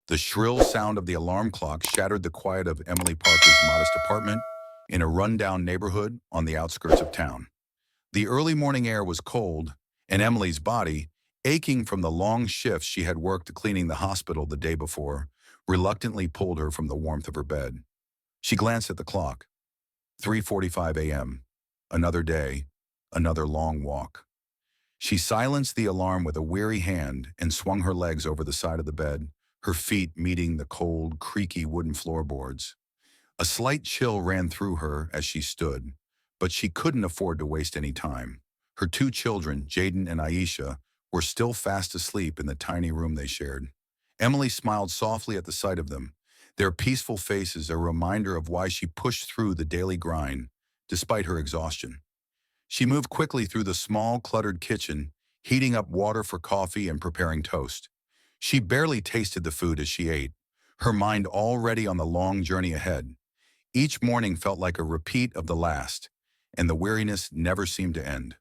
The shrill sound of the alarm clock shattered the quiet of Emily Parker's modest apartment in a rundown neighborhood on the outskirts of town. The early morning air was cold, and Emily's body, aching from the long shifts she had worked cleaning the hospital the day before, reluctantly pulled her from the warmth of her bed. She glanced at the clock. 3:45 a.m. Another day, another long walk. She silenced the alarm with a weary hand and swung her legs over the side of the bed, her feet meeting the cold, creaky wooden floorboards. A slight chill ran through her as she stood, but she couldn't afford to waste any time. Her two children, Jaden and Aisha, were still fast asleep in the tiny room they shared. Emily smiled softly at the sight of them, their peaceful faces a reminder of why she pushed through the daily grind, despite her exhaustion. She moved quickly through the small, cluttered kitchen, heating up water for coffee and preparing toast. She barely tasted the food as she ate, her mind already on the long journey ahead. Each morning felt like a repeat of the last, and the weariness never seemed to end.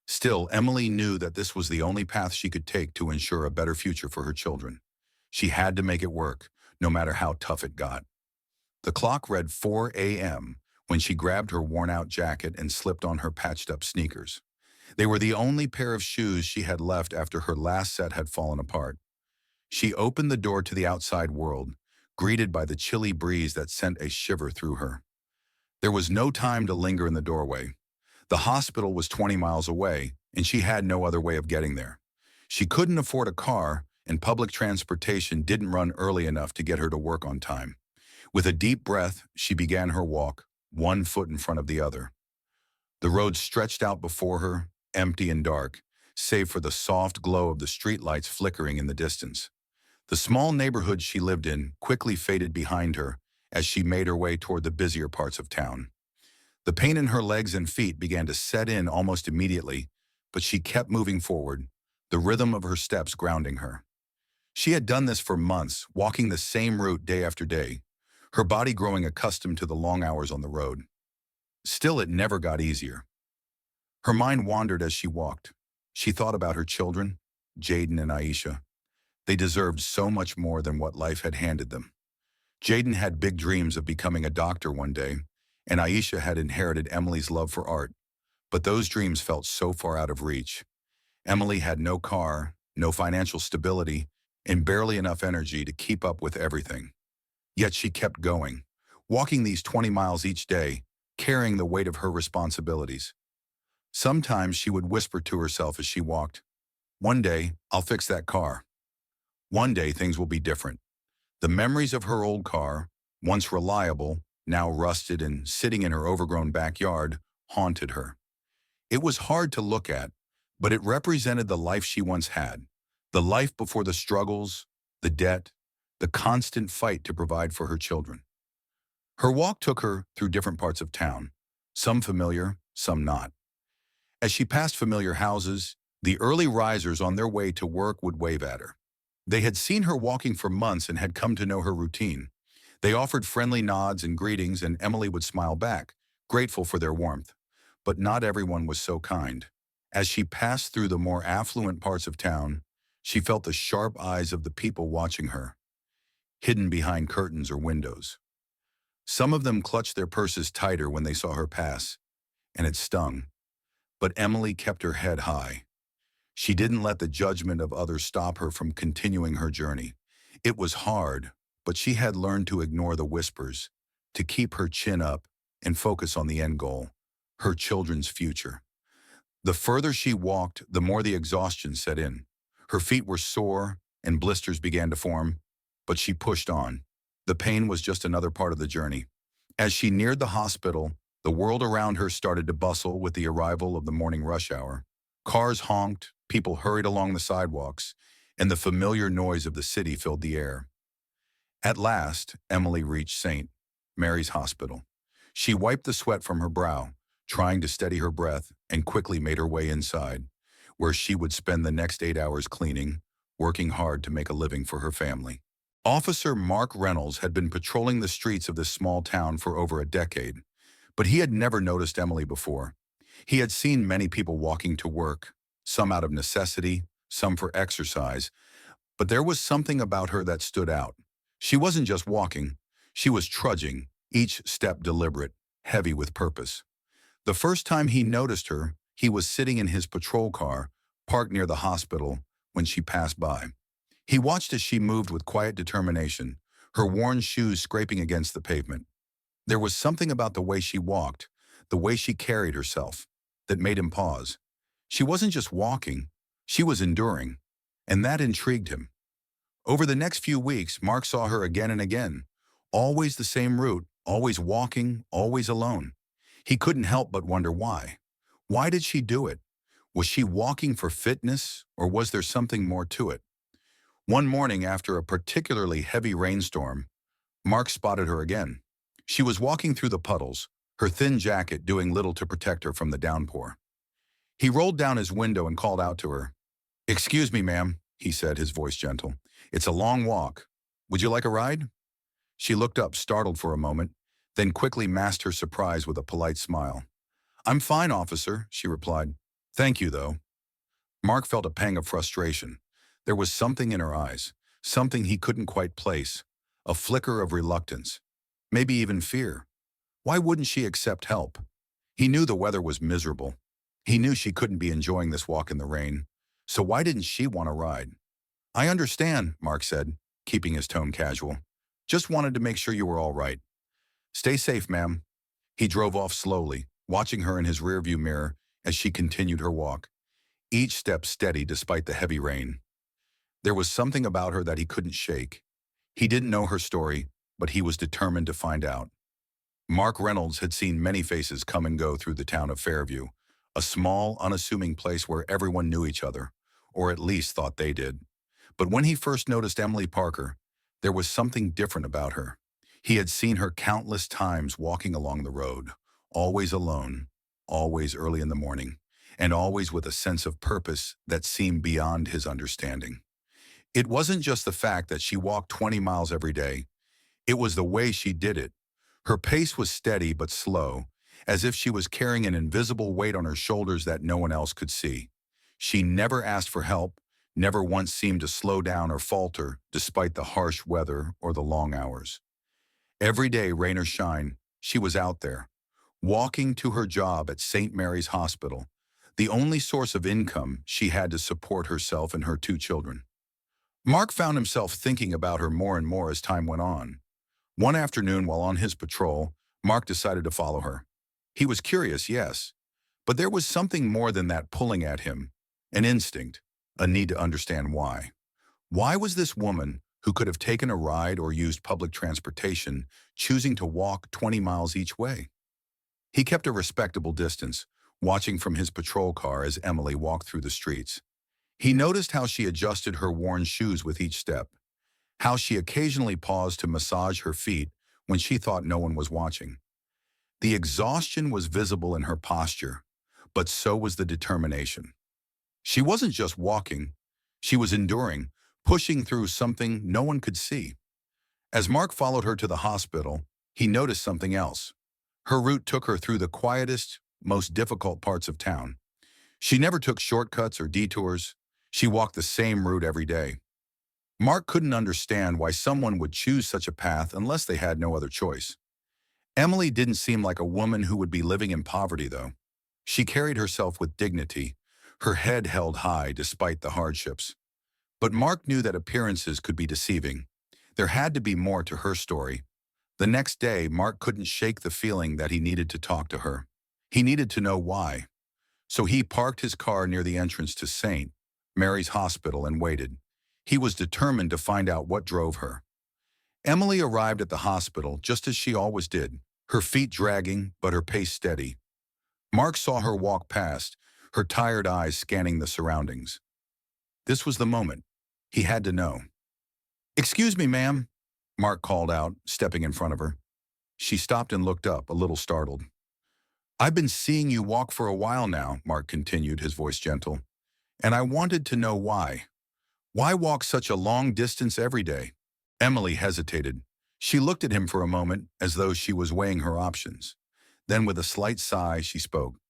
Still, Emily knew that this was the only path she could take to ensure a better future for her children. She had to make it work, no matter how tough it got. The clock read 4 a.m. when she grabbed her worn-out jacket and slipped on her patched-up sneakers. They were the only pair of shoes she had left after her last set had fallen apart. She opened the door to the outside world, greeted by the chilly breeze that sent a shiver through her. There was no time to linger in the doorway. The hospital was 20 miles away, and she had no other way of getting there. She couldn't afford a car, and public transportation didn't run early enough to get her to work on time. With a deep breath, she began her walk, one foot in front of the other. The road stretched out before her, empty and dark, save for the soft glow of the streetlights flickering in the distance. The small neighborhood she lived in quickly faded behind her as she made her way toward the busier parts of town. The pain in her legs and feet began to set in almost immediately, but she kept moving forward, the rhythm of her steps grounding her. She had done this for months, walking the same route day after day, her body growing accustomed to the long hours on the road. Still, it never got easier. Her mind wandered as she walked. She thought about her children, Jaden and Aisha. They deserved so much more than what life had handed them. Jaden had big dreams of becoming a doctor one day, and Aisha had inherited Emily's love for art, but those dreams felt so far out of reach. Emily had no car, no financial stability, and barely enough energy to keep up with everything. Yet she kept going, walking these 20 miles each day, carrying the weight of her responsibilities. Sometimes she would whisper to herself as she walked, "One day, I'll fix that car. One day, things will be different." The memories of her old car, once reliable, now rusted and sitting in her overgrown backyard, haunted her. It was hard to look at, but it represented the life she once had, the life before the struggles, the debt, the constant fight to provide for her children. Her walk took her through different parts of town, some familiar, some not. As she passed familiar houses, the early risers on their way to work would wave at her. They had seen her walking for months and had come to know her routine. They offered friendly nods and greetings, and Emily would smile back, grateful for their warmth. But not everyone was so kind. As she passed through the more affluent parts of town, she felt the sharp eyes of the people watching her, hidden behind curtains or windows. Some of them clutched their purses tighter when they saw her pass, and it stung. But Emily kept her head high. She didn't let the judgment of others stop her from continuing her journey. It was hard, but she had learned to ignore the whispers, to keep her chin up and focus on the end goal, her children's future. The further she walked, the more the exhaustion set in. Her feet were sore and blisters began to form, but she pushed on. The pain was just another part of the journey. As she neared the hospital, the world around her started to bustle with the arrival of the morning rush hour. Cars honked, people hurried along the sidewalks, and the familiar noise of the city filled the air. At last, Emily reached St. Mary's Hospital. She wiped the sweat from her brow, trying to steady her breath, and quickly made her way inside, where she would spend the next 8 hours cleaning, working hard to make a living for her family. Officer Mark Reynolds had been patrolling the streets of this small town for over a decade, but he had never noticed Emily before. He had seen many people walking to work, some out of necessity, some for exercise, But there was something about her that stood out. She wasn't just walking, she was trudging, each step deliberate, heavy with purpose. The first time he noticed her, he was sitting in his patrol car, parked near the hospital, when she passed by. He watched as she moved with quiet determination, her worn shoes scraping against the pavement. There was something about the way she walked, the way she carried herself, that made him pause. She wasn't just walking, she was enduring, and that intrigued him. Over the next few weeks, Mark saw her again and again, always the same route, always walking, always alone. He couldn't help but wonder why. Why did she do it? Was she walking for fitness, or was there something more to it? One morning after a particularly heavy rainstorm, Mark spotted her again. She was walking through the puddles, her thin jacket doing little to protect her from the downpour. He rolled down his window and called out to her. "Excuse me, ma'am," he said, his voice gentle. "It's a long walk. Would you like a ride?" She looked up, startled for a moment, then quickly masked her surprise with a polite smile. "I'm fine, officer," she replied. "Thank you, though." Mark felt a pang of frustration. There was something in her eyes, something he couldn't quite place, a flicker of reluctance, maybe even fear. Why wouldn't she accept help? He knew the weather was miserable. He knew she couldn't be enjoying this walk in the rain. So why didn't she want to ride? "I understand," Mark said, keeping his tone casual. "Just wanted to make sure you were all right." "Stay safe, ma'am." He drove off slowly, watching her in his rearview mirror as she continued her walk, each step steady despite the heavy rain. There was something about her that he couldn't shake. He didn't know her story, but he was determined to find out. Mark Reynolds had seen many faces come and go through the town of Fairview, a small, unassuming place where everyone knew each other, or at least thought they did. But when he first noticed Emily Parker, there was something different about her. He had seen her countless times walking along the road, always alone, always early in the morning, and always with a sense of purpose that seemed beyond his understanding. It wasn't just the fact that she walked 20 miles every day. It was the way she did it. Her pace was steady but slow, as if she was carrying an invisible weight on her shoulders that no one else could see. She never asked for help, never once seemed to slow down or falter despite the harsh weather or the long hours. Every day, rain or shine, she was out there, walking to her job at St. Mary's Hospital, the only source of income she had to support herself and her two children. Mark found himself thinking about her more and more as time went on. One afternoon while on his patrol, Mark decided to follow her. He was curious, yes, but there was something more than that pulling at him, an instinct, a need to understand why. Why was this woman, who could have taken a ride or used public transportation, choosing to walk 20 miles each way? He kept a respectable distance, watching from his patrol car as Emily walked through the streets. He noticed how she adjusted her worn shoes with each step, how she occasionally paused to massage her feet when she thought no one was watching. The exhaustion was visible in her posture, but so was the determination. She wasn't just walking, she was enduring, pushing through something no one could see. As Mark followed her to the hospital, he noticed something else. Her route took her through the quietest, most difficult parts of town. She never took shortcuts or detours. She walked the same route every day. Mark couldn't understand why someone would choose such a path unless they had no other choice. Emily didn't seem like a woman who would be living in poverty, though. She carried herself with dignity, her head held high despite the hardships. But Mark knew that appearances could be deceiving. There had to be more to her story. The next day, Mark couldn't shake the feeling that he needed to talk to her. He needed to know why. So he parked his car near the entrance to St. Mary's Hospital and waited. He was determined to find out what drove her. Emily arrived at the hospital just as she always did, her feet dragging but her pace steady. Mark saw her walk past, her tired eyes scanning the surroundings. This was the moment. He had to know. "Excuse me, ma'am," Mark called out, stepping in front of her. She stopped and looked up, a little startled. "I've been seeing you walk for a while now," Mark continued, his voice gentle. "And I wanted to know why. Why walk such a long distance every day?" Emily hesitated. She looked at him for a moment as though she was weighing her options. Then with a slight sigh, she spoke.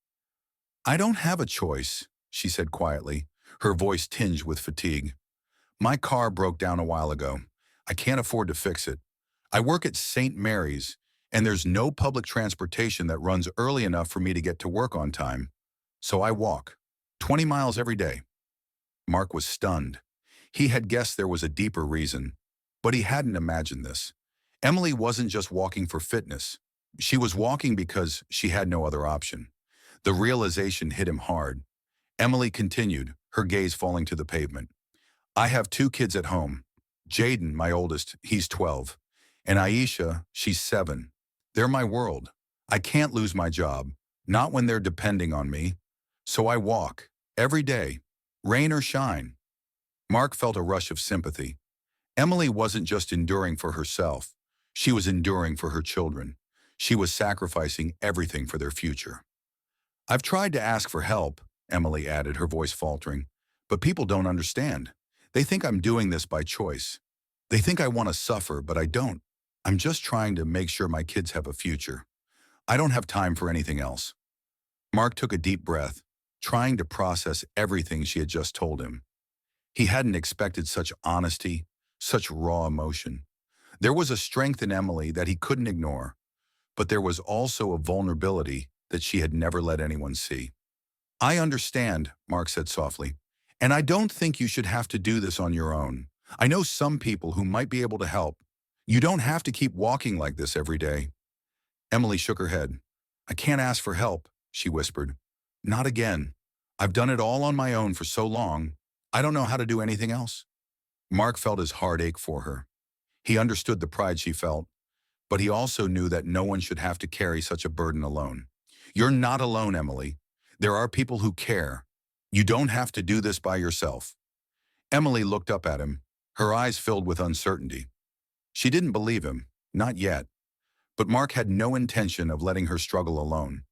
"I don't have a choice," she said quietly, her voice tinged with fatigue. My car broke down a while ago. I can't afford to fix it. I work at St. Mary's, and there's no public transportation that runs early enough for me to get to work on time. So I walk 20 miles every day. Mark was stunned. He had guessed there was a deeper reason, but he hadn't imagined this. Emily wasn't just walking for fitness. She was walking because she had no other option. The realization hit him hard. Emily continued, her gaze falling to the pavement. I have two kids at home. Jaden, my oldest, he's 12. And Aisha, she's 7. They're my world. I can't lose my job, not when they're depending on me. So I walk, every day, rain or shine. Mark felt a rush of sympathy. Emily wasn't just enduring for herself. She was enduring for her children. She was sacrificing everything for their future. I've tried to ask for help, Emily added, her voice faltering, but people don't understand. They think I'm doing this by choice. They think I want to suffer, but I don't. I'm just trying to make sure my kids have a future. I don't have time for anything else. Mark took a deep breath, trying to process everything she had just told him. He hadn't expected such honesty, such raw emotion. There was a strength in Emily that he couldn't ignore, but there was also a vulnerability that she had never let anyone see. I understand, Mark said softly, and I don't think you should have to do this on your own. I know some people who might be able to help. You don't have to keep walking like this every day. Emily shook her head. I can't ask for help, she whispered. Not again. I've done it all on my own for so long. I don't know how to do anything else. Mark felt his heart ache for her. He understood the pride she felt, but he also knew that no one should have to carry such a burden alone. You're not alone, Emily. There are people who care. You don't have to do this by yourself. Emily looked up at him, her eyes filled with uncertainty. She didn't believe him, not yet. But Mark had no intention of letting her struggle alone.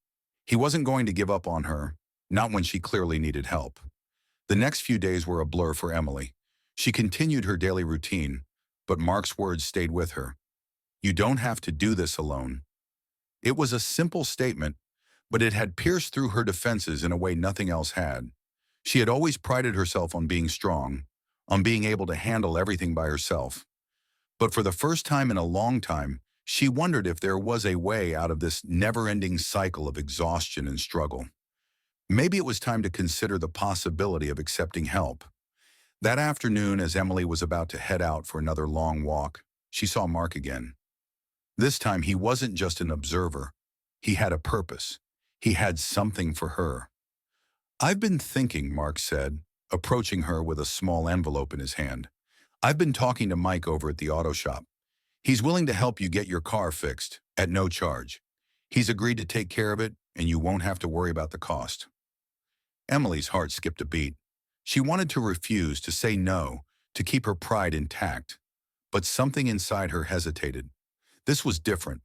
He wasn't going to give up on her, not when she clearly needed help. The next few days were a blur for Emily. She continued her daily routine, but Mark's words stayed with her. You don't have to do this alone. It was a simple statement, but it had pierced through her defenses in a way nothing else had. She had always prided herself on being strong, on being able to handle everything by herself. But for the first time in a long time, she wondered if there was a way out of this never-ending cycle of exhaustion and struggle. Maybe it was time to consider the possibility of accepting help. That afternoon, as Emily was about to head out for another long walk, she saw Mark again. This time, he wasn't just an observer. He had a purpose. He had something for her. I've been thinking, Mark said, approaching her with a small envelope in his hand. I've been talking to Mike over at the auto shop. He's willing to help you get your car fixed, at no charge. He's agreed to take care of it, and you won't have to worry about the cost. Emily's heart skipped a beat. She wanted to refuse, to say no, to keep her pride intact. But something inside her hesitated. This was different.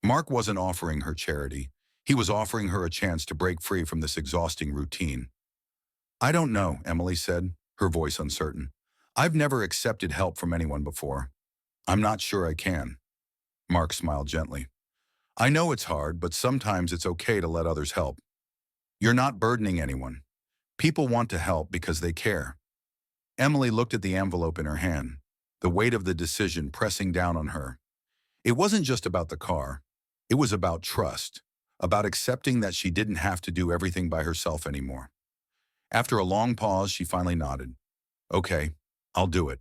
Mark wasn't offering her charity. He was offering her a chance to break free from this exhausting routine. I don't know, Emily said, her voice uncertain. I've never accepted help from anyone before. I'm not sure I can. Mark smiled gently. I know it's hard, but sometimes it's okay to let others help. You're not burdening anyone. People want to help because they care. Emily looked at the envelope in her hand, the weight of the decision pressing down on her. It wasn't just about the car. It was about trust, about accepting that she didn't have to do everything by herself anymore. After a long pause, she finally nodded. Okay, I'll do it.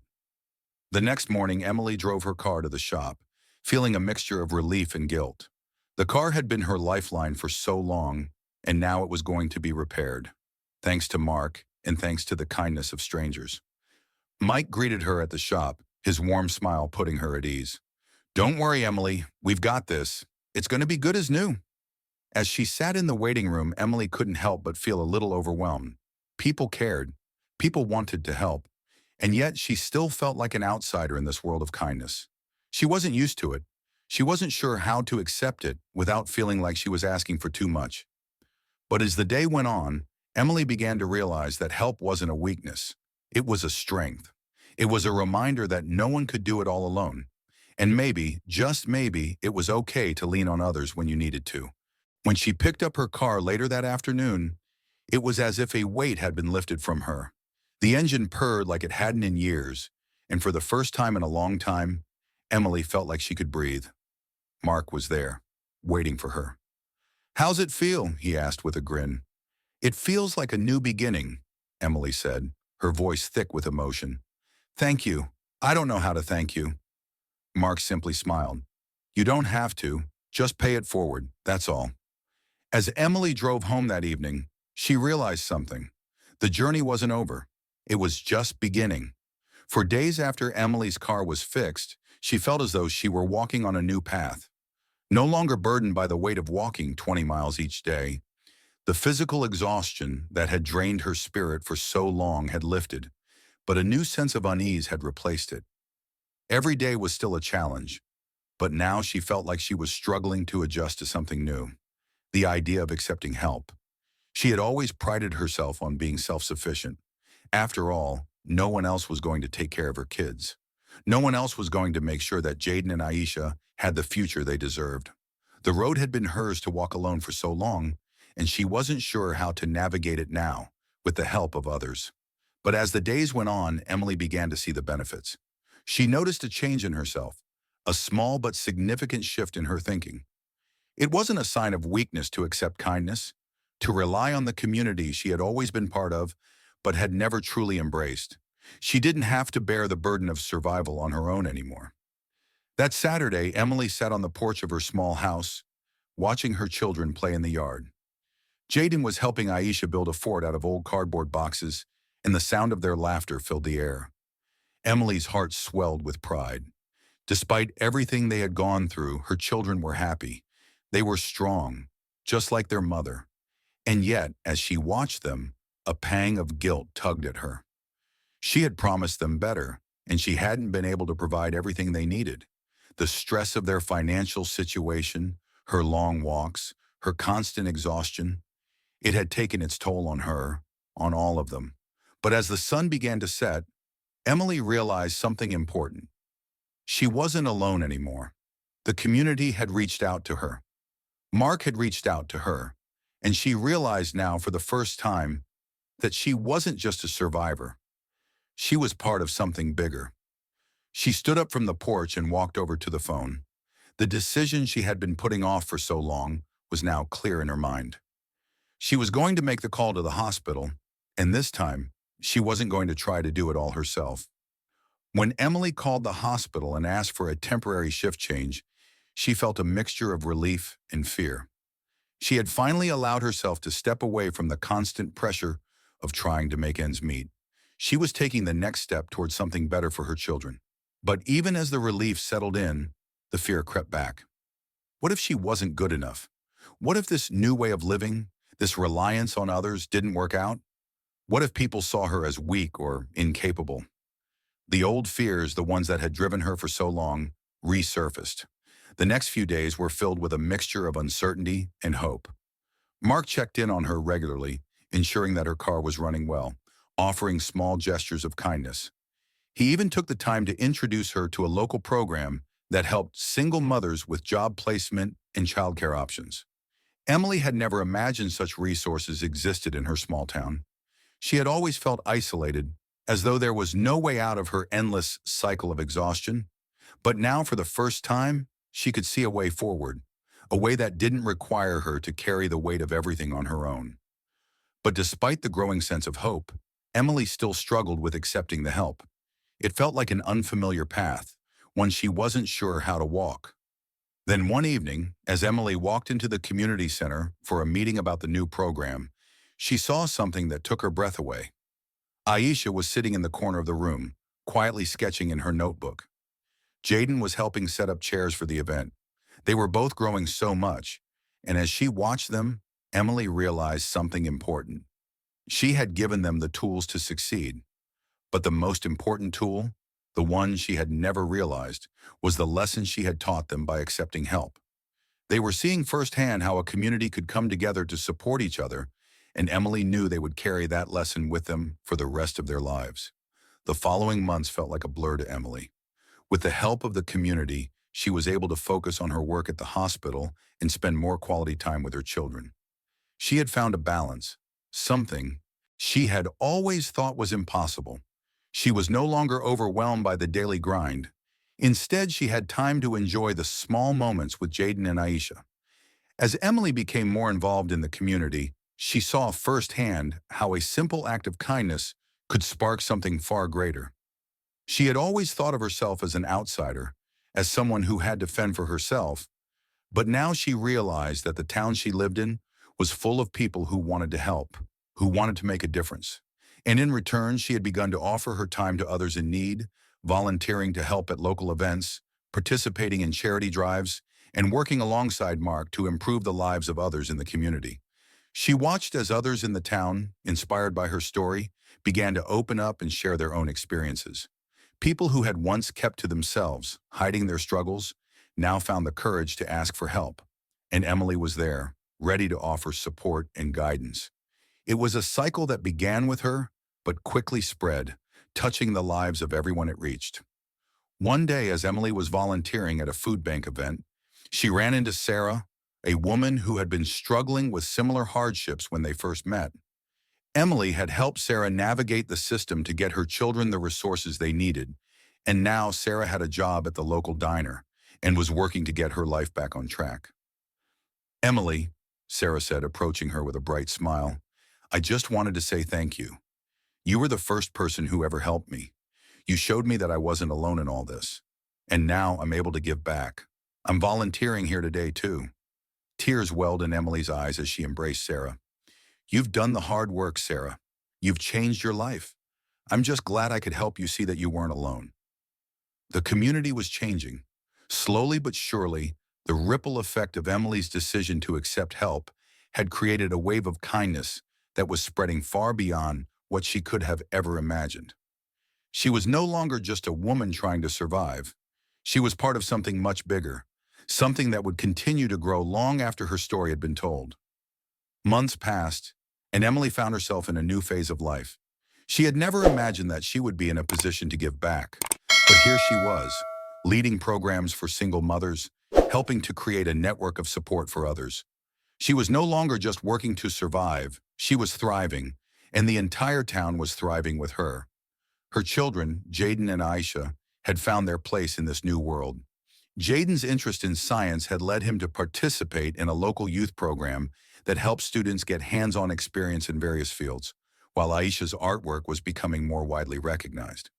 The next morning, Emily drove her car to the shop, feeling a mixture of relief and guilt. The car had been her lifeline for so long, and now it was going to be repaired, thanks to Mark and thanks to the kindness of strangers. Mike greeted her at the shop, his warm smile putting her at ease. Don't worry, Emily, we've got this. It's going to be good as new. As she sat in the waiting room, Emily couldn't help but feel a little overwhelmed. People cared. People wanted to help. And yet she still felt like an outsider in this world of kindness. She wasn't used to it. She wasn't sure how to accept it without feeling like she was asking for too much. But as the day went on, Emily began to realize that help wasn't a weakness. It was a strength. It was a reminder that no one could do it all alone. And maybe, just maybe, it was okay to lean on others when you needed to. When she picked up her car later that afternoon, it was as if a weight had been lifted from her. The engine purred like it hadn't in years, and for the first time in a long time, Emily felt like she could breathe. Mark was there, waiting for her. "How's it feel?" he asked with a grin. "It feels like a new beginning," Emily said, her voice thick with emotion. "Thank you. I don't know how to thank you." Mark simply smiled. "You don't have to. Just pay it forward, that's all." As Emily drove home that evening, she realized something. The journey wasn't over. It was just beginning. For days after Emily's car was fixed, she felt as though she were walking on a new path. No longer burdened by the weight of walking 20 miles each day, the physical exhaustion that had drained her spirit for so long had lifted, but a new sense of unease had replaced it. Every day was still a challenge, but now she felt like she was struggling to adjust to something new, the idea of accepting help. She had always prided herself on being self-sufficient. After all, no one else was going to take care of her kids. No one else was going to make sure that Jaden and Aisha had the future they deserved. The road had been hers to walk alone for so long, and she wasn't sure how to navigate it now, with the help of others. But as the days went on, Emily began to see the benefits. She noticed a change in herself, a small but significant shift in her thinking. It wasn't a sign of weakness to accept kindness, to rely on the community she had always been part of, but had never truly embraced. She didn't have to bear the burden of survival on her own anymore. That Saturday, Emily sat on the porch of her small house, watching her children play in the yard. Jaden was helping Aisha build a fort out of old cardboard boxes, and the sound of their laughter filled the air. Emily's heart swelled with pride. Despite everything they had gone through, her children were happy. They were strong, just like their mother. And yet, as she watched them, a pang of guilt tugged at her. She had promised them better, and she hadn't been able to provide everything they needed. The stress of their financial situation, her long walks, her constant exhaustion, it had taken its toll on her, on all of them. But as the sun began to set, Emily realized something important. She wasn't alone anymore. The community had reached out to her. Mark had reached out to her, and she realized now for the first time that she wasn't just a survivor. She was part of something bigger. She stood up from the porch and walked over to the phone. The decision she had been putting off for so long was now clear in her mind. She was going to make the call to the hospital, and this time, she wasn't going to try to do it all herself. When Emily called the hospital and asked for a temporary shift change, she felt a mixture of relief and fear. She had finally allowed herself to step away from the constant pressure of trying to make ends meet. She was taking the next step towards something better for her children. But even as the relief settled in, the fear crept back. What if she wasn't good enough? What if this new way of living, this reliance on others, didn't work out? What if people saw her as weak or incapable? The old fears, the ones that had driven her for so long, resurfaced. The next few days were filled with a mixture of uncertainty and hope. Mark checked in on her regularly, ensuring that her car was running well, offering small gestures of kindness. He even took the time to introduce her to a local program that helped single mothers with job placement and childcare options. Emily had never imagined such resources existed in her small town. She had always felt isolated, as though there was no way out of her endless cycle of exhaustion. But now, for the first time, she could see a way forward, a way that didn't require her to carry the weight of everything on her own. But despite the growing sense of hope, Emily still struggled with accepting the help. It felt like an unfamiliar path, one she wasn't sure how to walk. Then one evening, as Emily walked into the community center for a meeting about the new program, she saw something that took her breath away. Aisha was sitting in the corner of the room, quietly sketching in her notebook. Jaden was helping set up chairs for the event. They were both growing so much, and as she watched them, Emily realized something important. She had given them the tools to succeed. But the most important tool, the one she had never realized, was the lesson she had taught them by accepting help. They were seeing firsthand how a community could come together to support each other, and Emily knew they would carry that lesson with them for the rest of their lives. The following months felt like a blur to Emily. With the help of the community, she was able to focus on her work at the hospital and spend more quality time with her children. She had found a balance, something she had always thought was impossible. She was no longer overwhelmed by the daily grind. Instead, she had time to enjoy the small moments with Jaden and Aisha. As Emily became more involved in the community, she saw firsthand how a simple act of kindness could spark something far greater. She had always thought of herself as an outsider, as someone who had to fend for herself, but now she realized that the town she lived in was full of people who wanted to help, who wanted to make a difference. And in return, she had begun to offer her time to others in need, volunteering to help at local events, participating in charity drives, and working alongside Mark to improve the lives of others in the community. She watched as others in the town, inspired by her story, began to open up and share their own experiences. People who had once kept to themselves, hiding their struggles, now found the courage to ask for help. And Emily was there, ready to offer support and guidance. It was a cycle that began with her, but quickly spread, touching the lives of everyone it reached. One day, as Emily was volunteering at a food bank event, she ran into Sarah, a woman who had been struggling with similar hardships when they first met. Emily had helped Sarah navigate the system to get her children the resources they needed, and now Sarah had a job at the local diner and was working to get her life back on track. "Emily," Sarah said, approaching her with a bright smile, "I just wanted to say thank you. You were the first person who ever helped me. You showed me that I wasn't alone in all this. And now I'm able to give back. I'm volunteering here today, too." Tears welled in Emily's eyes as she embraced Sarah. "You've done the hard work, Sarah. You've changed your life. I'm just glad I could help you see that you weren't alone." The community was changing. Slowly but surely, the ripple effect of Emily's decision to accept help had created a wave of kindness that was spreading far beyond what she could have ever imagined. She was no longer just a woman trying to survive. She was part of something much bigger, something that would continue to grow long after her story had been told. Months passed, and Emily found herself in a new phase of life. She had never imagined that she would be in a position to give back. But here she was, leading programs for single mothers, helping to create a network of support for others. She was no longer just working to survive, she was thriving, and the entire town was thriving with her. Her children, Jaden and Aisha, had found their place in this new world. Jaden's interest in science had led him to participate in a local youth program that helped students get hands-on experience in various fields, while Aisha's artwork was becoming more widely recognized.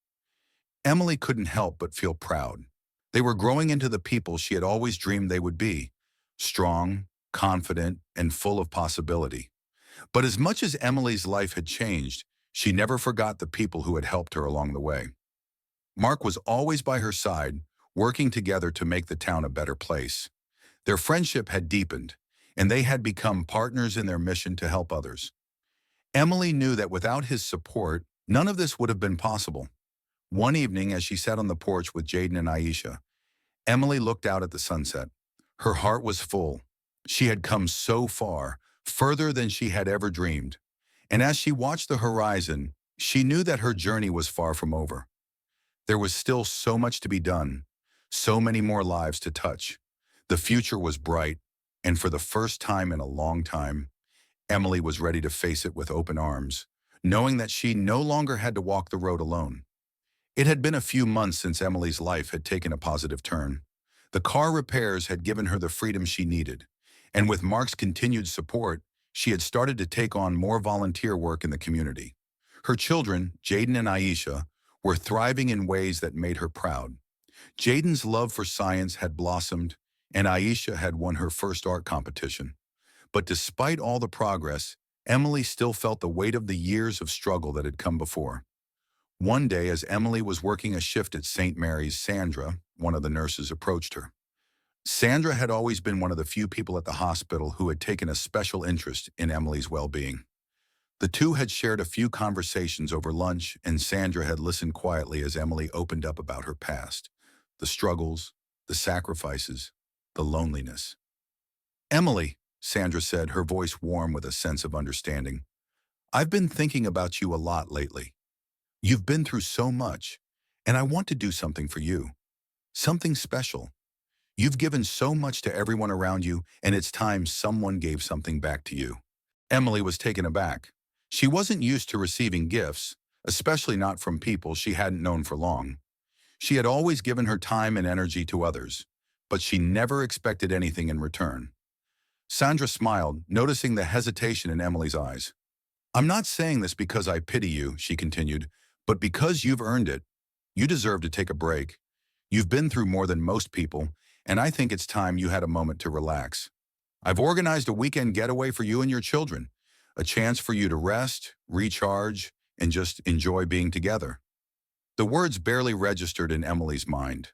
Emily couldn't help but feel proud. They were growing into the people she had always dreamed they would be, strong, confident, and full of possibility. But as much as Emily's life had changed, she never forgot the people who had helped her along the way. Mark was always by her side, working together to make the town a better place. Their friendship had deepened, and they had become partners in their mission to help others. Emily knew that without his support, none of this would have been possible. One evening, as she sat on the porch with Jaden and Aisha, Emily looked out at the sunset. Her heart was full. She had come so far, further than she had ever dreamed. And as she watched the horizon, she knew that her journey was far from over. There was still so much to be done, so many more lives to touch. The future was bright, and for the first time in a long time, Emily was ready to face it with open arms, knowing that she no longer had to walk the road alone. It had been a few months since Emily's life had taken a positive turn. The car repairs had given her the freedom she needed, and with Mark's continued support, she had started to take on more volunteer work in the community. Her children, Jaden and Aisha, were thriving in ways that made her proud. Jaden's love for science had blossomed, and Aisha had won her first art competition. But despite all the progress, Emily still felt the weight of the years of struggle that had come before. One day, as Emily was working a shift at St. Mary's, Sandra, one of the nurses, approached her. Sandra had always been one of the few people at the hospital who had taken a special interest in Emily's well-being. The two had shared a few conversations over lunch, and Sandra had listened quietly as Emily opened up about her past, the struggles, the sacrifices, the loneliness. "Emily," Sandra said, her voice warm with a sense of understanding, "I've been thinking about you a lot lately. You've been through so much, and I want to do something for you. Something special. You've given so much to everyone around you, and it's time someone gave something back to you." Emily was taken aback. She wasn't used to receiving gifts, especially not from people she hadn't known for long. She had always given her time and energy to others, but she never expected anything in return. Sandra smiled, noticing the hesitation in Emily's eyes. "I'm not saying this because I pity you," she continued, "but because you've earned it. You deserve to take a break. You've been through more than most people, and I think it's time you had a moment to relax. I've organized a weekend getaway for you and your children, a chance for you to rest, recharge, and just enjoy being together." The words barely registered in Emily's mind.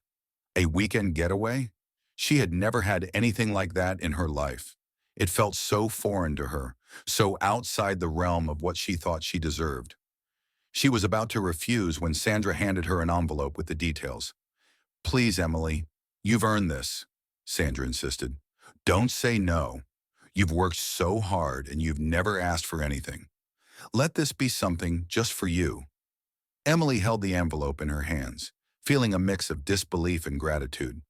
A weekend getaway? She had never had anything like that in her life. It felt so foreign to her, so outside the realm of what she thought she deserved. She was about to refuse when Sandra handed her an envelope with the details. "Please, Emily, you've earned this," Sandra insisted. "Don't say no. You've worked so hard and you've never asked for anything. Let this be something just for you." Emily held the envelope in her hands, feeling a mix of disbelief and gratitude.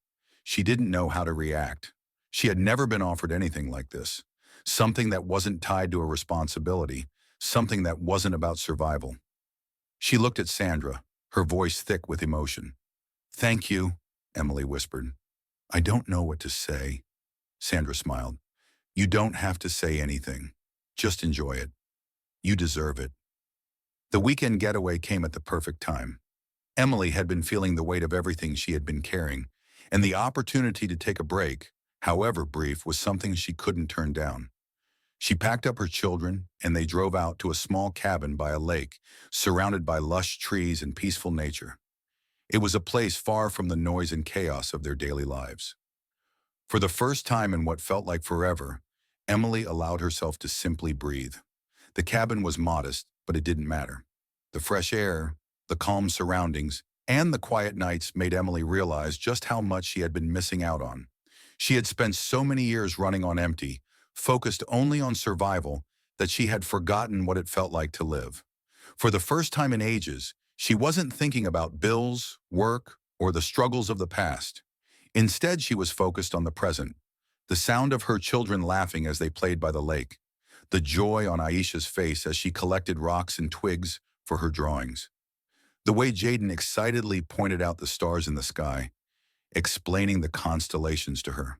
She didn't know how to react. She had never been offered anything like this, something that wasn't tied to a responsibility, something that wasn't about survival. She looked at Sandra, her voice thick with emotion. "Thank you," Emily whispered. "I don't know what to say." Sandra smiled. "You don't have to say anything. Just enjoy it. You deserve it." The weekend getaway came at the perfect time. Emily had been feeling the weight of everything she had been carrying, and the opportunity to take a break, however brief, was something she couldn't turn down. She packed up her children, and they drove out to a small cabin by a lake, surrounded by lush trees and peaceful nature. It was a place far from the noise and chaos of their daily lives. For the first time in what felt like forever, Emily allowed herself to simply breathe. The cabin was modest, but it didn't matter. The fresh air, the calm surroundings, and the quiet nights made Emily realize just how much she had been missing out on. She had spent so many years running on empty, focused only on survival, that she had forgotten what it felt like to live. For the first time in ages, she wasn't thinking about bills, work, or the struggles of the past. Instead, she was focused on the present, the sound of her children laughing as they played by the lake, the joy on Aisha's face as she collected rocks and twigs for her drawings, the way Jaden excitedly pointed out the stars in the sky, explaining the constellations to her.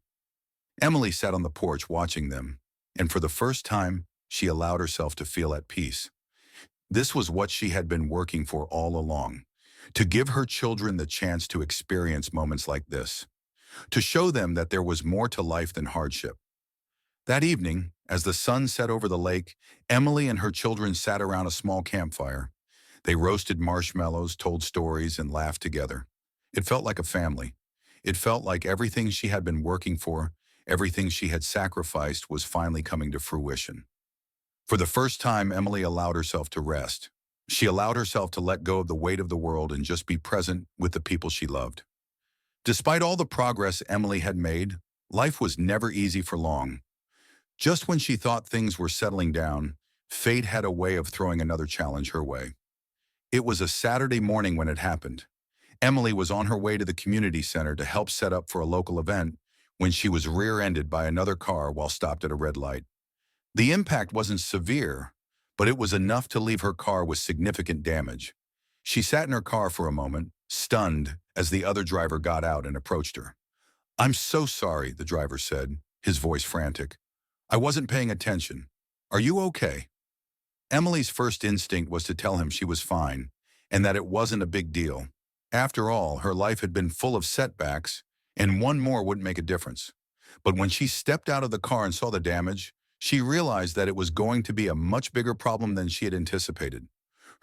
Emily sat on the porch watching them, and for the first time, she allowed herself to feel at peace. This was what she had been working for all along, to give her children the chance to experience moments like this, to show them that there was more to life than hardship. That evening, as the sun set over the lake, Emily and her children sat around a small campfire. They roasted marshmallows, told stories, and laughed together. It felt like a family. It felt like everything she had been working for, everything she had sacrificed, was finally coming to fruition. For the first time, Emily allowed herself to rest. She allowed herself to let go of the weight of the world and just be present with the people she loved. Despite all the progress Emily had made, life was never easy for long. Just when she thought things were settling down, fate had a way of throwing another challenge her way. It was a Saturday morning when it happened. Emily was on her way to the community center to help set up for a local event when she was rear-ended by another car while stopped at a red light. The impact wasn't severe, but it was enough to leave her car with significant damage. She sat in her car for a moment, stunned, as the other driver got out and approached her. "I'm so sorry," the driver said, his voice frantic. "I wasn't paying attention. Are you okay?" Emily's first instinct was to tell him she was fine, and that it wasn't a big deal. After all, her life had been full of setbacks, and one more wouldn't make a difference. But when she stepped out of the car and saw the damage, she realized that it was going to be a much bigger problem than she had anticipated.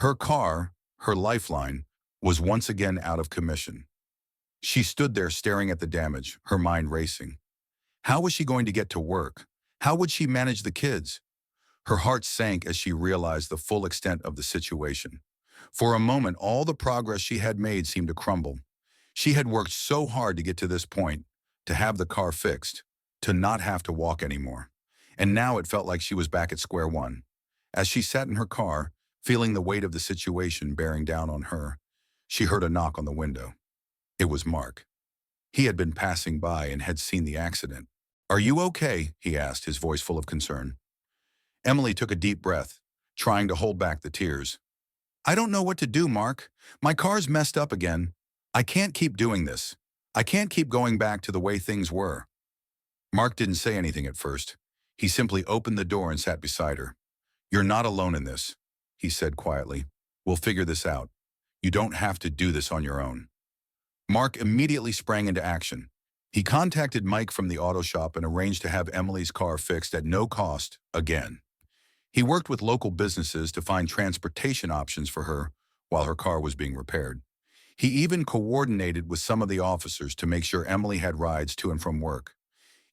Her car, her lifeline, was once again out of commission. She stood there staring at the damage, her mind racing. How was she going to get to work? How would she manage the kids? Her heart sank as she realized the full extent of the situation. For a moment, all the progress she had made seemed to crumble. She had worked so hard to get to this point, to have the car fixed, to not have to walk anymore. And now it felt like she was back at square one. As she sat in her car, feeling the weight of the situation bearing down on her, she heard a knock on the window. It was Mark. He had been passing by and had seen the accident. "Are you okay?" he asked, his voice full of concern. Emily took a deep breath. trying to hold back the tears. "I don't know what to do, Mark. My car's messed up again. I can't keep doing this. I can't keep going back to the way things were." Mark didn't say anything at first. He simply opened the door and sat beside her. "You're not alone in this," he said quietly. "We'll figure this out. You don't have to do this on your own." Mark immediately sprang into action. He contacted Mike from the auto shop and arranged to have Emily's car fixed at no cost again. He worked with local businesses to find transportation options for her while her car was being repaired. He even coordinated with some of the officers to make sure Emily had rides to and from work.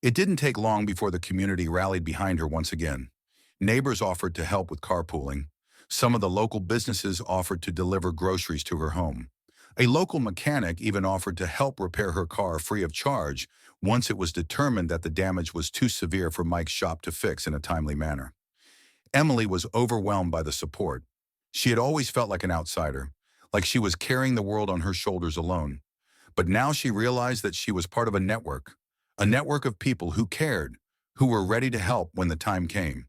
It didn't take long before the community rallied behind her once again. Neighbors offered to help with carpooling. Some of the local businesses offered to deliver groceries to her home. A local mechanic even offered to help repair her car free of charge once it was determined that the damage was too severe for Mike's shop to fix in a timely manner. Emily was overwhelmed by the support. She had always felt like an outsider, like she was carrying the world on her shoulders alone. But now she realized that she was part of a network of people who cared, who were ready to help when the time came.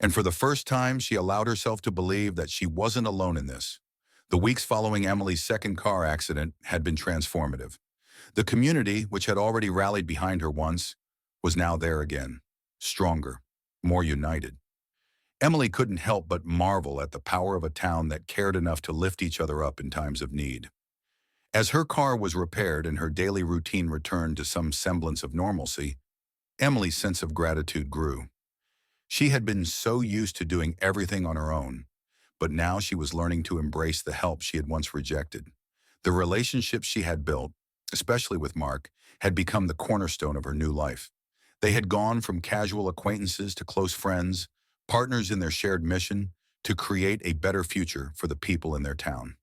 And for the first time, she allowed herself to believe that she wasn't alone in this. The weeks following Emily's second car accident had been transformative. The community, which had already rallied behind her once, was now there again, stronger, more united. Emily couldn't help but marvel at the power of a town that cared enough to lift each other up in times of need. As her car was repaired and her daily routine returned to some semblance of normalcy, Emily's sense of gratitude grew. She had been so used to doing everything on her own, but now she was learning to embrace the help she had once rejected. The relationships she had built, especially with Mark, had become the cornerstone of her new life. They had gone from casual acquaintances to close friends, partners in their shared mission to create a better future for the people in their town.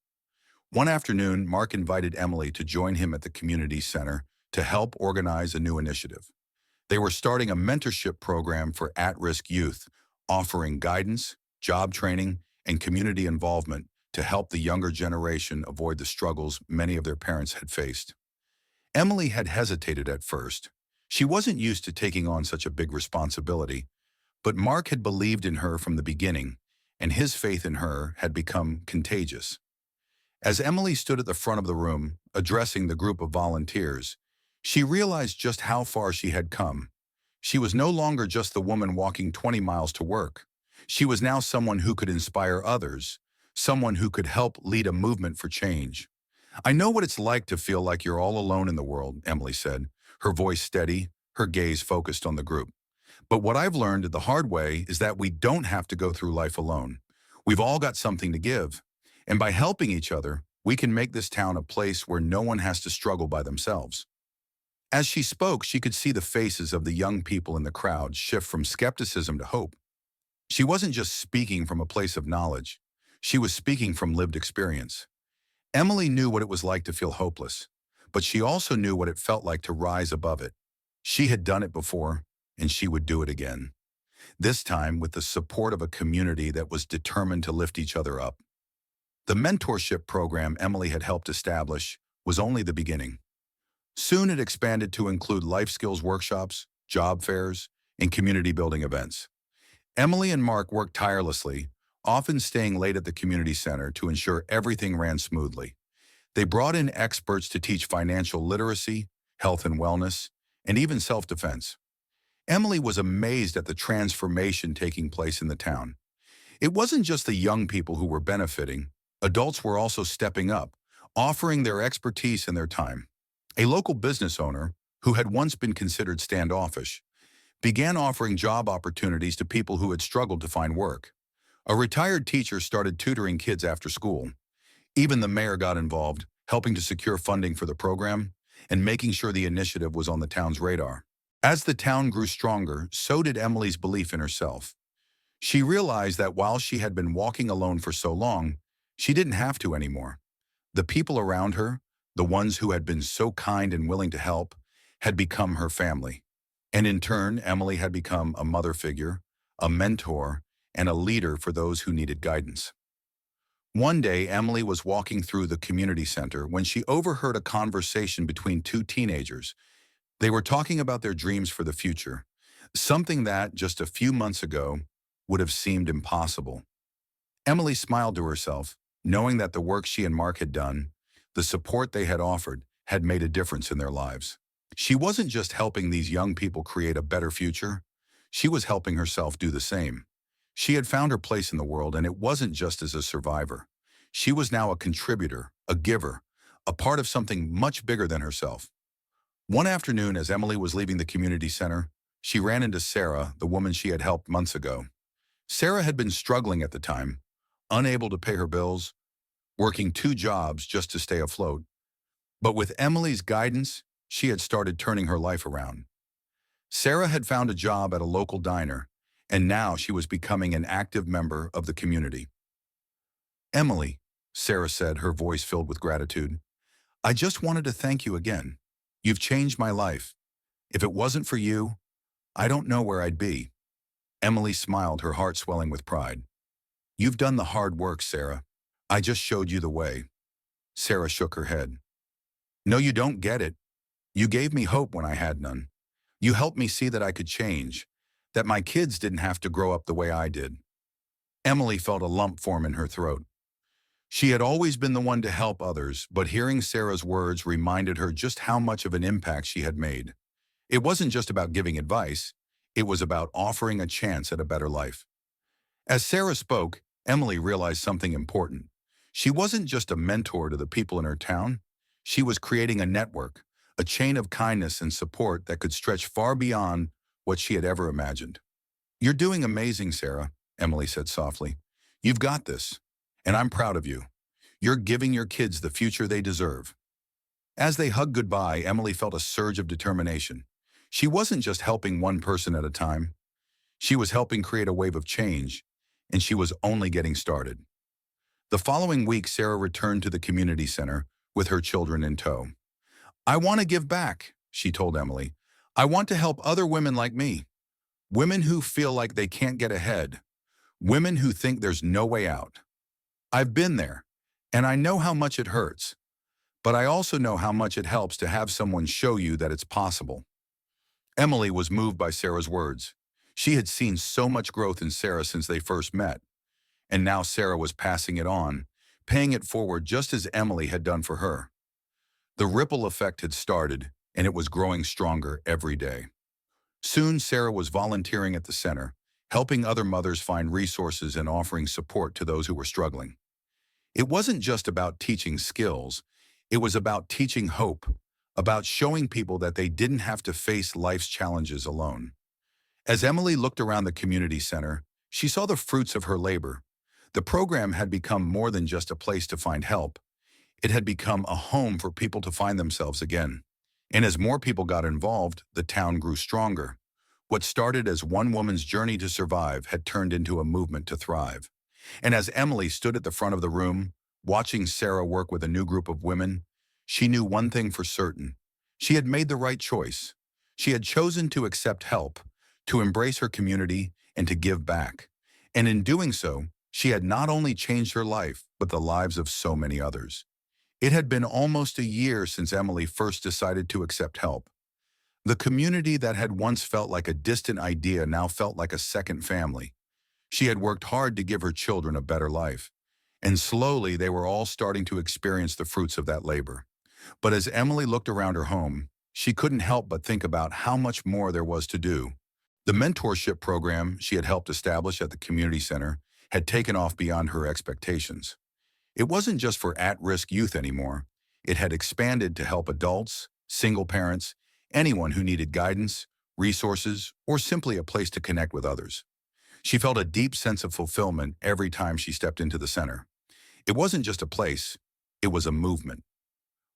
One afternoon, Mark invited Emily to join him at the community center to help organize a new initiative. They were starting a mentorship program for at-risk youth, offering guidance, job training, and community involvement to help the younger generation avoid the struggles many of their parents had faced. Emily had hesitated at first. She wasn't used to taking on such a big responsibility, but Mark had believed in her from the beginning, and his faith in her had become contagious. As Emily stood at the front of the room, addressing the group of volunteers, she realized just how far she had come. She was no longer just the woman walking 20 miles to work. She was now someone who could inspire others, someone who could help lead a movement for change. "I know what it's like to feel like you're all alone in the world," Emily said, her voice steady, her gaze focused on the group. "But what I've learned the hard way is that we don't have to go through life alone. We've all got something to give. And by helping each other, we can make this town a place where no one has to struggle by themselves." As she spoke, she could see the faces of the young people in the crowd shift from skepticism to hope. She wasn't just speaking from a place of knowledge. She was speaking from lived experience. Emily knew what it was like to feel hopeless, but she also knew what it felt like to rise above it. She had done it before, and she would do it again. This time with the support of a community that was determined to lift each other up. The mentorship program Emily had helped establish was only the beginning. Soon it expanded to include life skills workshops, job fairs, and community building events. Emily and Mark worked tirelessly, often staying late at the community center to ensure everything ran smoothly. They brought in experts to teach financial literacy, health and wellness, and even self-defense. Emily was amazed at the transformation taking place in the town. It wasn't just the young people who were benefiting. Adults were also stepping up, offering their expertise and their time. A local business owner, who had once been considered standoffish, began offering job opportunities to people who had struggled to find work. A retired teacher started tutoring kids after school. Even the mayor got involved, helping to secure funding for the program and making sure the initiative was on the town's radar. As the town grew stronger, so did Emily's belief in herself. She realized that while she had been walking alone for so long, she didn't have to anymore. The people around her, the ones who had been so kind and willing to help, had become her family. And in turn, Emily had become a mother figure, a mentor, and a leader for those who needed guidance. One day, Emily was walking through the community center when she overheard a conversation between two teenagers. They were talking about their dreams for the future, something that, just a few months ago, would have seemed impossible. Emily smiled to herself, knowing that the work she and Mark had done, the support they had offered, had made a difference in their lives. She wasn't just helping these young people create a better future, she was helping herself do the same. She had found her place in the world, and it wasn't just as a survivor. She was now a contributor, a giver, a part of something much bigger than herself. One afternoon, as Emily was leaving the community center, she ran into Sarah, the woman she had helped months ago. Sarah had been struggling at the time, unable to pay her bills, working two jobs just to stay afloat. But with Emily's guidance, she had started turning her life around. Sarah had found a job at a local diner, and now she was becoming an active member of the community. "Emily," Sarah said, her voice filled with gratitude, "I just wanted to thank you again. You've changed my life. If it wasn't for you, I don't know where I'd be." Emily smiled, her heart swelling with pride. "You've done the hard work, Sarah. I just showed you the way." Sarah shook her head. "No, you don't get it. You gave me hope when I had none. You helped me see that I could change, that my kids didn't have to grow up the way I did." Emily felt a lump form in her throat. She had always been the one to help others, but hearing Sarah's words reminded her just how much of an impact she had made. It wasn't just about giving advice, it was about offering a chance at a better life. As Sarah spoke, Emily realized something important. She wasn't just a mentor to the people in her town. She was creating a network, a chain of kindness and support that could stretch far beyond what she had ever imagined. "You're doing amazing, Sarah," Emily said softly. "You've got this, and I'm proud of you. You're giving your kids the future they deserve." As they hugged goodbye, Emily felt a surge of determination. She wasn't just helping one person at a time. She was helping create a wave of change, and she was only getting started. The following week, Sarah returned to the community center with her children in tow. "I want to give back," she told Emily. "I want to help other women like me. Women who feel like they can't get ahead. Women who think there's no way out. I've been there, and I know how much it hurts. But I also know how much it helps to have someone show you that it's possible." Emily was moved by Sarah's words. She had seen so much growth in Sarah since they first met, and now Sarah was passing it on, paying it forward just as Emily had done for her. The ripple effect had started, and it was growing stronger every day. Soon, Sarah was volunteering at the center, helping other mothers find resources and offering support to those who were struggling. It wasn't just about teaching skills, it was about teaching hope, about showing people that they didn't have to face life's challenges alone. As Emily looked around the community center, she saw the fruits of her labor. The program had become more than just a place to find help. It had become a home for people to find themselves again. And as more people got involved, the town grew stronger. What started as one woman's journey to survive had turned into a movement to thrive. And as Emily stood at the front of the room, watching Sarah work with a new group of women, she knew one thing for certain. She had made the right choice. She had chosen to accept help, to embrace her community, and to give back. And in doing so, she had not only changed her life, but the lives of so many others. It had been almost a year since Emily first decided to accept help. The community that had once felt like a distant idea now felt like a second family. She had worked hard to give her children a better life, and slowly they were all starting to experience the fruits of that labor. But as Emily looked around her home, she couldn't help but think about how much more there was to do. The mentorship program she had helped establish at the community center had taken off beyond her expectations. It wasn't just for at-risk youth anymore. It had expanded to help adults, single parents, anyone who needed guidance, resources, or simply a place to connect with others. She felt a deep sense of fulfillment every time she stepped into the center. It wasn't just a place, it was a movement.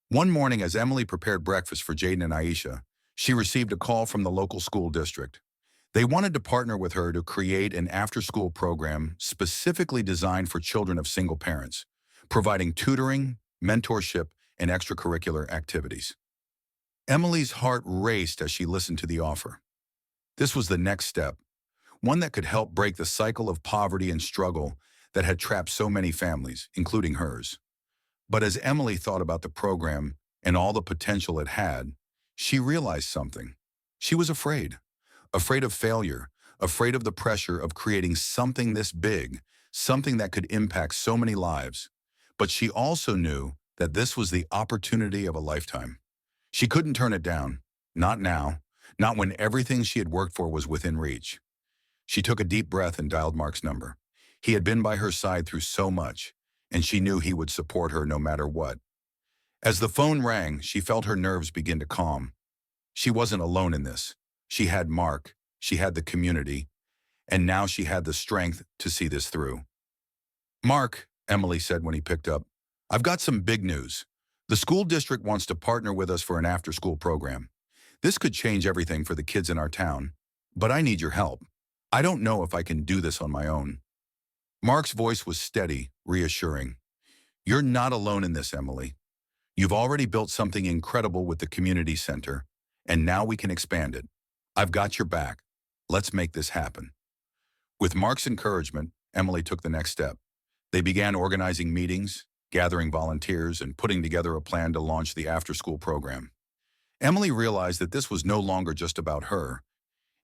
One morning, as Emily prepared breakfast for Jaden and Aisha, she received a call from the local school district. They wanted to partner with her to create an after-school program specifically designed for children of single parents, providing tutoring, mentorship, and extracurricular activities. Emily's heart raced as she listened to the offer. This was the next step, one that could help break the cycle of poverty and struggle that had trapped so many families, including hers. But as Emily thought about the program and all the potential it had, she realized something. She was afraid of failure, afraid of the pressure of creating something this big, something that could impact so many lives. But she also knew that this was the opportunity of a lifetime. She couldn't turn it down. Not now. Not when everything she had worked for was within reach. She took a deep breath and dialed Mark's number. He had been by her side through so much, and she knew he would support her no matter what. As the phone rang, she felt her nerves begin to calm. She wasn't alone in this. She had Mark, she had the community, and now she had the strength to see this through. "Mark," Emily said when he picked up, "I've got some big news. The school district wants to partner with us for an after-school program. This could change everything for the kids in our town, but I need your help. I don't know if I can do this on my own." Mark's voice was steady, reassuring. "You're not alone in this, Emily. You've already built something incredible with the community center, and now we can expand it. I've got your back. Let's make this happen." With Mark's encouragement, Emily took the next step. They began organizing meetings, gathering volunteers, and putting together a plan to launch the after-school program. Emily realized that this was no longer just about her.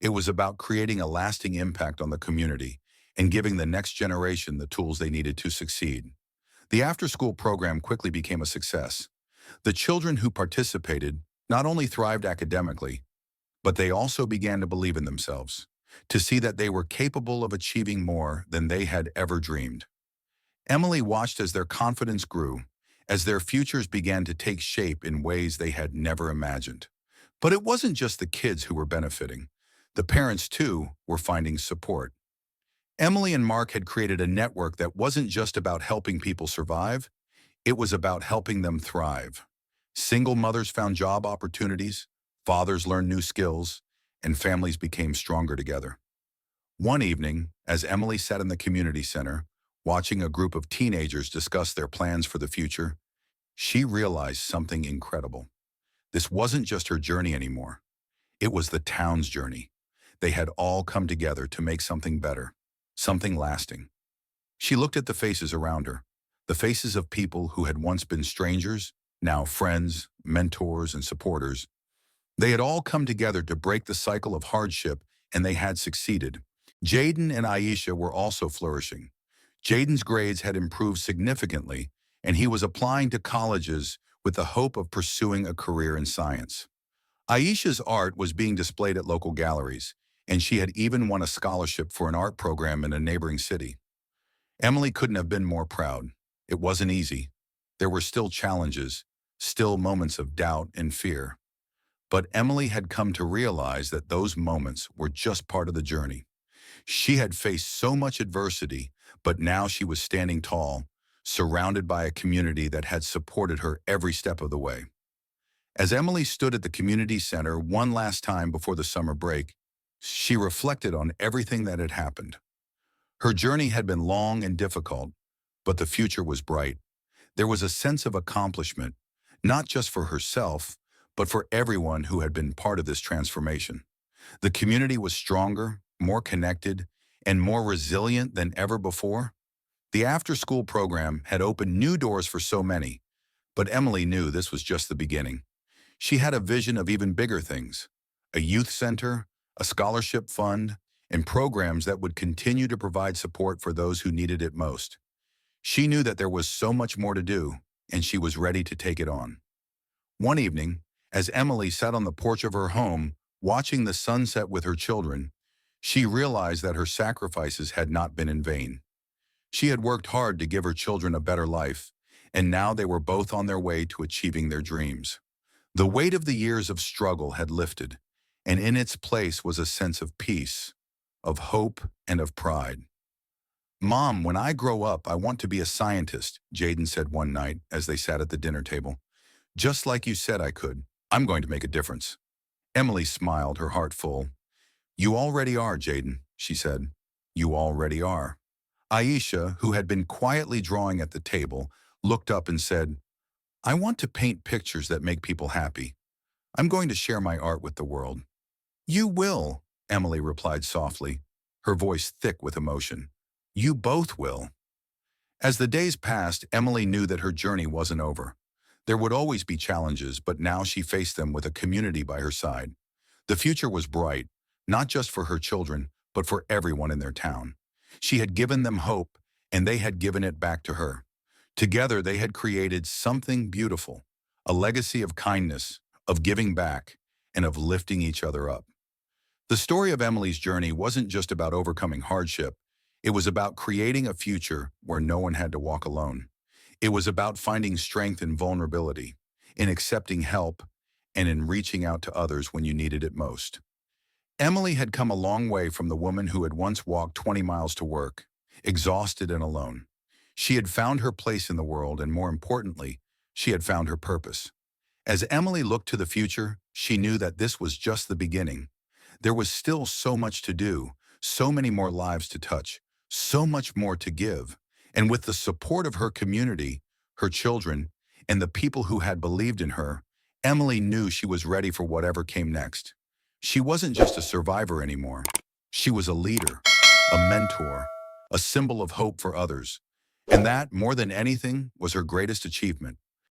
It was about creating a lasting impact on the community and giving the next generation the tools they needed to succeed. The after-school program quickly became a success. The children who participated not only thrived academically, but they also began to believe in themselves, to see that they were capable of achieving more than they had ever dreamed. Emily watched as their confidence grew, as their futures began to take shape in ways they had never imagined. But it wasn't just the kids who were benefiting. The parents, too, were finding support. Emily and Mark had created a network that wasn't just about helping people survive, it was about helping them thrive. Single mothers found job opportunities, fathers learned new skills, and families became stronger together. One evening, as Emily sat in the community center, watching a group of teenagers discuss their plans for the future, she realized something incredible. This wasn't just her journey anymore. It was the town's journey. They had all come together to make something better, something lasting. She looked at the faces around her, the faces of people who had once been strangers, now friends, mentors, and supporters. They had all come together to break the cycle of hardship, and they had succeeded. Jaden and Aisha were also flourishing. Jaden's grades had improved significantly, and he was applying to colleges with the hope of pursuing a career in science. Aisha's art was being displayed at local galleries, and she had even won a scholarship for an art program in a neighboring city. Emily couldn't have been more proud. It wasn't easy. There were still challenges, still moments of doubt and fear. But Emily had come to realize that those moments were just part of the journey. She had faced so much adversity, but now she was standing tall, surrounded by a community that had supported her every step of the way. As Emily stood at the community center one last time before the summer break, she reflected on everything that had happened. Her journey had been long and difficult, but the future was bright. There was a sense of accomplishment, not just for herself, but for everyone who had been part of this transformation. The community was stronger, more connected, and more resilient than ever before. The after-school program had opened new doors for so many, but Emily knew this was just the beginning. She had a vision of even bigger things: a youth center, a scholarship fund, and programs that would continue to provide support for those who needed it most. She knew that there was so much more to do, and she was ready to take it on. One evening, as Emily sat on the porch of her home, watching the sunset with her children, she realized that her sacrifices had not been in vain. She had worked hard to give her children a better life, and now they were both on their way to achieving their dreams. The weight of the years of struggle had lifted, and in its place was a sense of peace, of hope, and of pride. "Mom, when I grow up, I want to be a scientist," Jaden said one night as they sat at the dinner table. "Just like you said I could. I'm going to make a difference." Emily smiled, her heart full. "You already are, Jaden," she said. "You already are." Aisha, who had been quietly drawing at the table, looked up and said, "I want to paint pictures that make people happy. I'm going to share my art with the world." "You will," Emily replied softly, her voice thick with emotion. "You both will." As the days passed, Emily knew that her journey wasn't over. There would always be challenges, but now she faced them with a community by her side. The future was bright, not just for her children, but for everyone in their town. She had given them hope, and they had given it back to her. Together, they had created something beautiful, a legacy of kindness, of giving back, and of lifting each other up. The story of Emily's journey wasn't just about overcoming hardship. It was about creating a future where no one had to walk alone. It was about finding strength in vulnerability, in accepting help, and in reaching out to others when you needed it most. Emily had come a long way from the woman who had once walked 20 miles to work, exhausted and alone. She had found her place in the world, and more importantly, she had found her purpose. As Emily looked to the future, she knew that this was just the beginning. There was still so much to do, so many more lives to touch, so much more to give. And with the support of her community, her children, and the people who had believed in her, Emily knew she was ready for whatever came next. She wasn't just a survivor anymore. She was a leader, a mentor, a symbol of hope for others. And that, more than anything, was her greatest achievement.